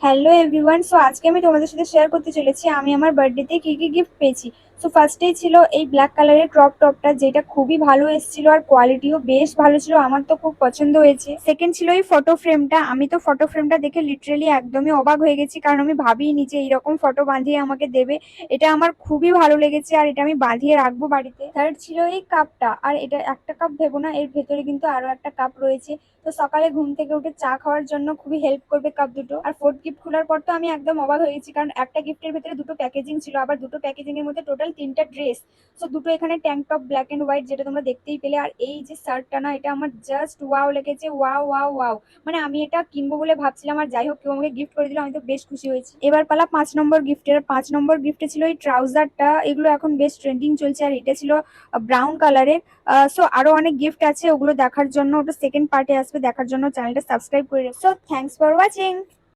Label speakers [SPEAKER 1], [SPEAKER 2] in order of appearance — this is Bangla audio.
[SPEAKER 1] Hello everyone. সো আজকে আমি তোমাদের সাথে শেয়ার করতে চলেছি আমি আমার বার্থডেতে কি কি গিফট পেয়েছি। সো ফার্স্টেই ছিল এই ব্ল্যাক কালারের ক্রপ টপটা, যেটা খুবই ভালো এসেছিল আর কোয়ালিটিও বেশ ভালো ছিল, আমার তো খুব পছন্দ হয়েছে। সেকেন্ড ছিল এই ফটো ফ্রেমটা। আমি তো ফটো ফ্রেমটা দেখে লিটারেলি একদমই অবাক হয়ে গেছি, কারণ আমি ভাবিনি যে এইরকম ফটো বাঁধিয়ে আমাকে দেবে। এটা আমার খুবই ভালো লেগেছে আর এটা আমি বাঁধিয়ে রাখবো বাড়িতে। থার্ড ছিল এই কাপটা, আর এটা একটা কাপ ভেবো না, এর ভেতরে কিন্তু আরো একটা কাপ রয়েছে। তো সকালে ঘুম থেকে উঠে চা খাওয়ার জন্য খুবই হেল্প করবে কাপ দুটো। আর ফোর্থ গিফট খোলার পর তো আমি একদম অবাক হয়ে গেছি, কারণ একটা গিফটের ভেতরে দুটো প্যাকেজিং ছিল, আবার দুটো প্যাকেজিং এর মধ্যে টোটাল তিনটা ড্রেস। সো দুটো এখানে tank top black and white, যেটা তোমরা দেখতেই পেলে। আর এই যে শার্টটা না, এটা আমার জাস্ট ওয়াও লেগেছে, ওয়াও ওয়াও ওয়াও। মানে আমি এটা কিনবো বলে ভাবছিলাম, আর যাই হোক কেউ আমাকে গিফট করে দিল, আমি তো বেশ খুশি হয়েছি। এবার পালা 5 নম্বর গিফটের। 5 নম্বর গিফটে ছিল এই ট্রাউজারটা। এগুলো এখন বেশ ট্রেন্ডিং চলছে, আর এটা ছিল ব্রাউন কালারের। সো আরো অনেক গিফট আছে, ওগুলো দেখার জন্য, ওটা সেকেন্ড পার্টে আসবে, দেখার জন্য চ্যানেলটা সাবস্ক্রাইব করে রাখো। So thanks for watching.